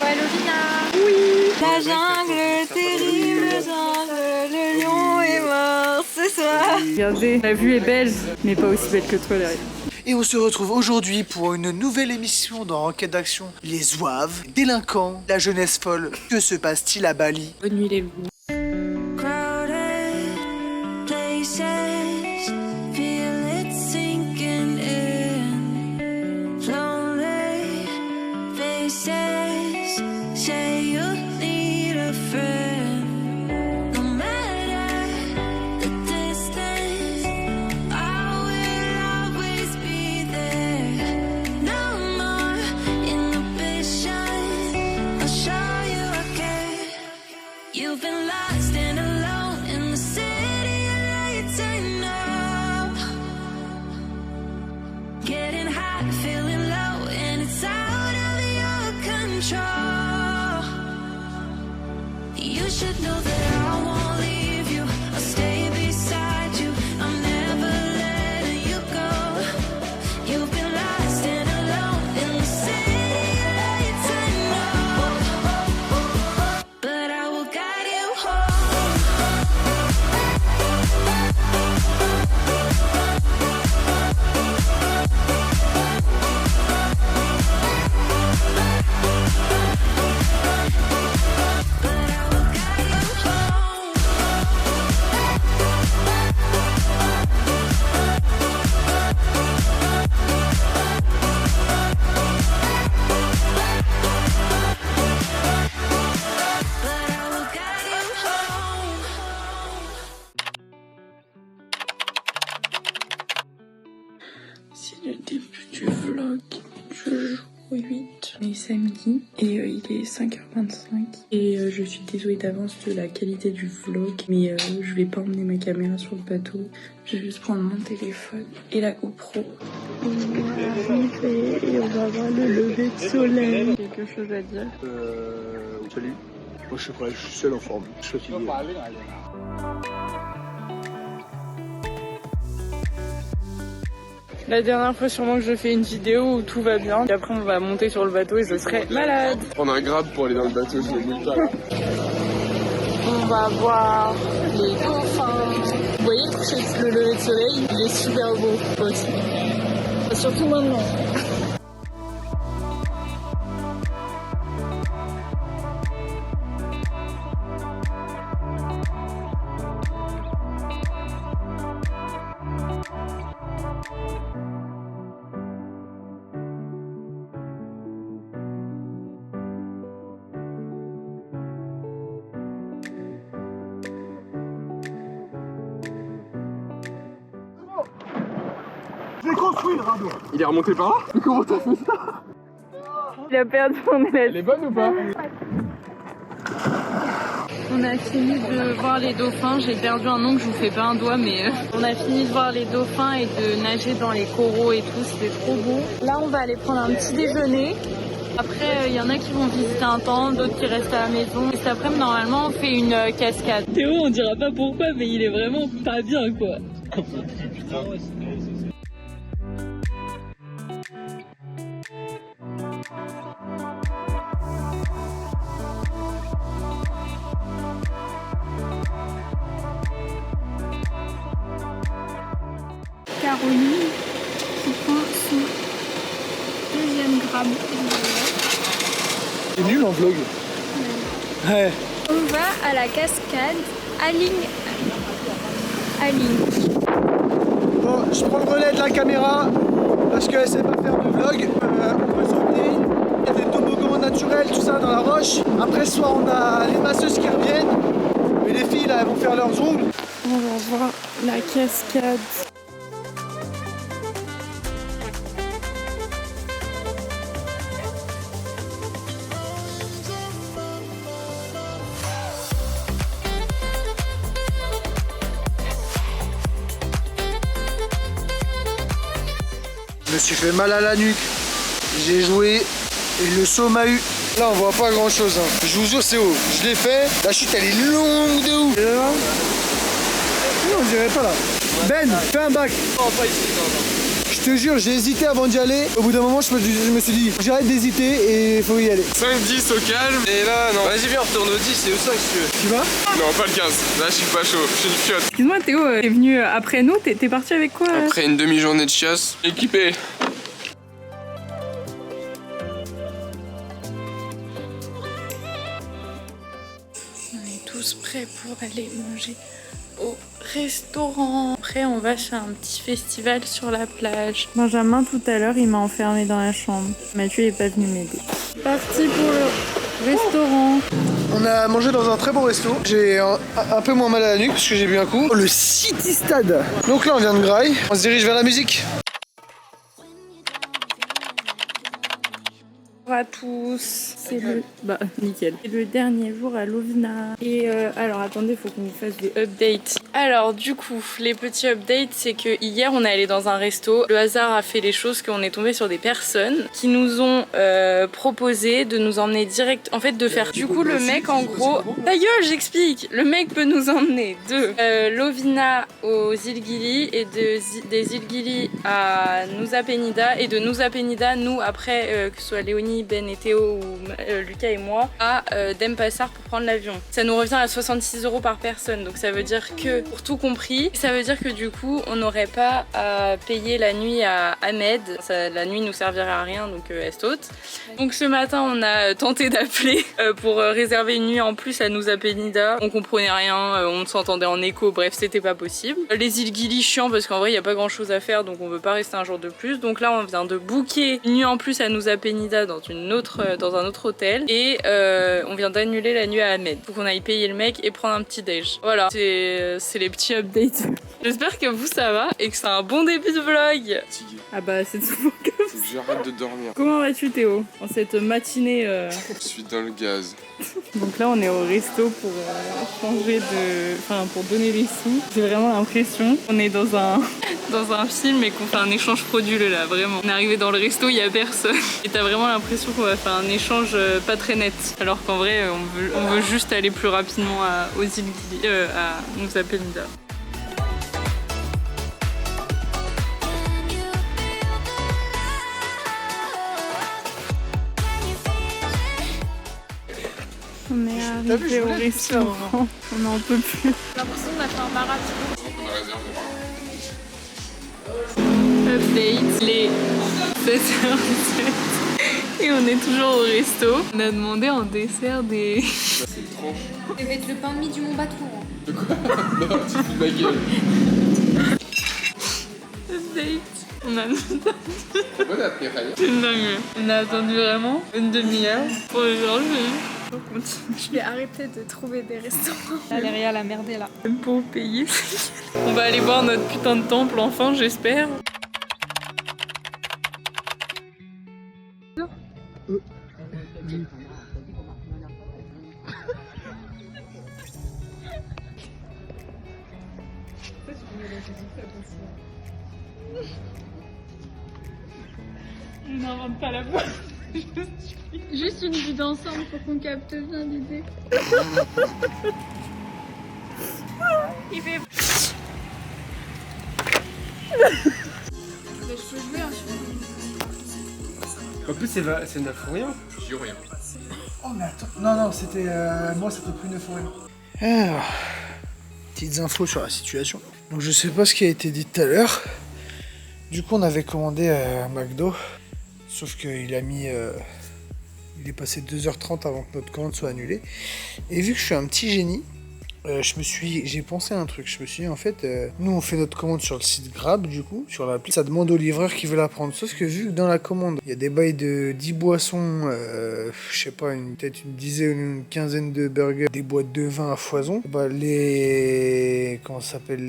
Lovina. Oui. La jungle, terrible jungle, le lion est mort ce soir. Regardez, la vue est belle, mais pas aussi belle que toi derrière. Et on se retrouve aujourd'hui pour une nouvelle émission dans Enquête d'action. Les zouaves, délinquants, la jeunesse folle. Que se passe-t-il à Bali? Bonne nuit les loups. You've been lost and alone in the city lights I know. Getting hot, feeling low, and it's out of your control. You should know that I won't leave you. I'll stay beside you. I'm never letting you go. You've been lost and alone in the city lights I know. But I will guide you home. But I will guide you home. But I will guide you home. C'est le début du vlog. Je joue au 8. On est samedi et il est 5h25. Et je suis désolée d'avance de la qualité du vlog. Mais je vais pas emmener ma caméra sur le bateau. Je vais juste prendre mon téléphone et la GoPro. On va arriver et on va voir le lever de soleil. Quelque chose à dire? Salut. Moi je sais pas, je suis seul en forme. Je suis fatigué. La dernière fois sûrement que je fais une vidéo où tout va bien. Et après on va monter sur le bateau et ce serait malade. Prendre un grab pour aller dans le bateau, c'est nulle part. On va voir les dauphins. Vous voyez le lever de soleil, il est super beau aussi. Surtout maintenant. Je l'ai construit le radeau. Il est remonté par là? Mais comment t'as fait ça? Il a perdu son Elle élève. est bonne ou pas? On a fini de voir les dauphins. J'ai perdu un ongle, je vous fais pas un doigt, mais on a fini de voir les dauphins et de nager dans les coraux et tout. C'était trop beau. Là, on va aller prendre un petit déjeuner. Après, il y en a qui vont visiter un temps, d'autres qui restent à la maison. Et cet après-midi, normalement, on fait une cascade. Théo, on dira pas pourquoi, mais il est vraiment pas bien, quoi. Caroline qui prend son deuxième gramme. C'est nul en vlog. Ouais. On va à la cascade Aling. Bon, je prends le relais de la caméra parce qu'elle sait pas faire de vlog. On peut se promener. Il y a des toboggans naturels, tout ça dans la roche. Après, ce soir, on a les masseuses qui reviennent. Mais les filles, là, elles vont faire leurs ongles. On va voir la cascade. Je me suis fait mal à la nuque. J'ai joué et le saut m'a eu. Là, on voit pas grand chose. Hein. Je vous jure, c'est haut. Je l'ai fait. La chute, elle est longue de ouf. Et là, oui, on dirait pas là. Ben, fais un bac. Non, pas ici, non. Je Je te jure, j'ai hésité avant d'y aller. Au bout d'un moment, je me suis dit, j'arrête d'hésiter et faut y aller. 5-10 au calme. Et là, non. Vas-y, viens, on retourne au 10 et au 5 si tu veux. Tu vas? Non, pas le 15. Là, je suis pas chaud. Je suis une fiotte. Excuse-moi Théo, t'es venu après nous, t'es parti avec quoi Après une demi-journée de chasse, équipé. On est tous prêts pour aller manger au restaurant. Après, on va faire un petit festival sur la plage. Benjamin, tout à l'heure, il m'a enfermé dans la chambre. Mathieu n'est pas venu m'aider. Parti pour le restaurant. On a mangé dans un très bon resto. J'ai un peu moins mal à la nuque parce que j'ai bu un coup. Le City Stade. Donc là, on vient de Grail. On se dirige vers la musique. Bonjour à tous, c'est le... nickel. C'est le dernier jour à Lovina. Et alors attendez, faut qu'on vous fasse des updates. Alors du coup, les petits updates, c'est que hier on est allé dans un resto. Le hasard a fait les choses qu'on est tombé sur des personnes qui nous ont proposé de nous emmener direct, en fait de faire. Du coup le mec en gros, ta gueule, j'explique. Le mec peut nous emmener de Lovina aux îles Gili et des îles Gili à Nusa Penida et de Nusa Penida, nous après que ce soit Léonie, Ben et Théo ou Lucas et moi à Denpasar pour prendre l'avion. Ça nous revient à 66 € par personne, donc ça veut dire que pour tout compris, ça veut dire que du coup on n'aurait pas à payer la nuit à Ahmed. La nuit nous servirait à rien, donc est haute. Donc ce matin on a tenté d'appeler pour réserver une nuit en plus à Nusa Penida. On comprenait rien, on s'entendait en écho, bref c'était pas possible. Les îles Gili chiant parce qu'en vrai il n'y a pas grand chose à faire, donc on veut pas rester un jour de plus. Donc là on vient de booker une nuit en plus à Nusa Penida dans un autre hôtel et on vient d'annuler la nuit à Ahmed. Faut qu'on aille payer le mec et prendre un petit déj. Voilà, c'est les petits updates. J'espère que vous ça va et que c'est un bon début de vlog. Ah bah c'est souvent comme ça. J'arrête de dormir. Comment vas-tu Théo en cette matinée Je suis dans le gaz. Donc là on est au resto pour changer de... Enfin pour donner les sous. J'ai vraiment l'impression qu'on est dans un film et qu'on fait un échange frauduleux là, vraiment. On est arrivé dans le resto, il y a personne. Et t'as vraiment l'impression qu'on va faire un échange pas très net. Alors qu'en vrai on veut juste aller plus rapidement aux îles Gili, à Nusa Penida. On est arrivé au restaurant, on n'en peut plus. J'ai l'impression qu'on a fait un marathon. Update, il est 7h07 et on est toujours au resto. On a demandé en dessert des... C'est trop. Ça va être le pain de mie du Mont Batour. De quoi? Non, tu fous de ma gueule. Update. On a... Bonne après, C'est une dingue. On a attendu vraiment une demi-heure pour les manger. Je vais arrêter de trouver des restaurants. Valéria l'a merdé là. Même pour payer. On va aller voir notre putain de temple enfin, j'espère. On n'invente pas la voix. Juste une vue d'ensemble pour qu'on capte bien l'idée. Il fait... Je peux jouer un En plus, c'est 9 ou rien. J'ai rien. Oh mais attends, non, c'était... moi c'était plus 9 ou rien. Alors, petites infos sur la situation. Donc je sais pas ce qui a été dit tout à l'heure. Du coup on avait commandé un McDo. Sauf qu'il a mis... il est passé 2h30 avant que notre commande soit annulée. Et vu que je suis un petit génie, j'ai pensé à un truc. Je me suis dit, en fait, nous on fait notre commande sur le site Grab, du coup, sur l'appli. Ça demande au livreur qui veut la prendre. Sauf que vu que dans la commande, il y a des bails de 10 boissons, je sais pas, peut-être une dizaine ou une quinzaine de burgers, des boîtes de vin à foison, bah les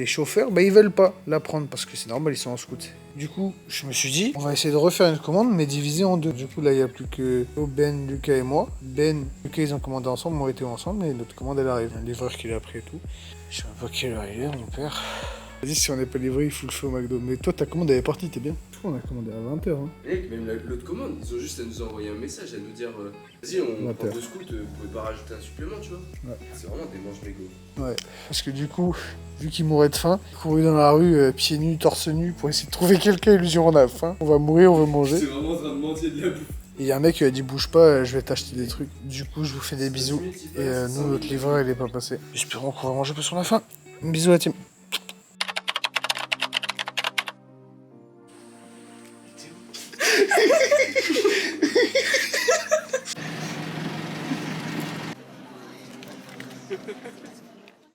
chauffeurs, bah ils veulent pas la prendre parce que c'est normal, ils sont en scout. Du coup, je me suis dit, on va essayer de refaire une commande, mais divisée en deux. Du coup, là, il n'y a plus que Ben, Lucas et moi. Ben, Lucas, ils ont commandé ensemble, moi et Théo ensemble, mais notre commande, elle arrive. Il y a un livreur qui l'a pris et tout. Je sais même pas quelle heure il est, mon père. Vas-y, si on n'est pas livré, il faut le faire au McDo. Mais toi, ta commande elle est partie, t'es bien. On a commandé à 20h. Hein. Mec, même l'autre commande, ils ont juste à nous envoyer un message, à nous dire vas-y, on prend 2 scouts, vous pouvez pas rajouter un supplément, tu vois. Ouais. C'est vraiment des manches mégots. Ouais. Parce que du coup, vu qu'il mourait de faim, il courait dans la rue, pieds nus, torse nu, pour essayer de trouver quelqu'un et lui dire on a faim. On va mourir, on veut manger. C'est vraiment en train de mentir de la bouffe. Et il y a un mec qui a dit bouge pas, je vais t'acheter des trucs. Du coup, je vous fais des bisous. Et nous, notre livreur, il est pas passé. Espérons qu'on va manger plus sur la fin. Bisous à la team.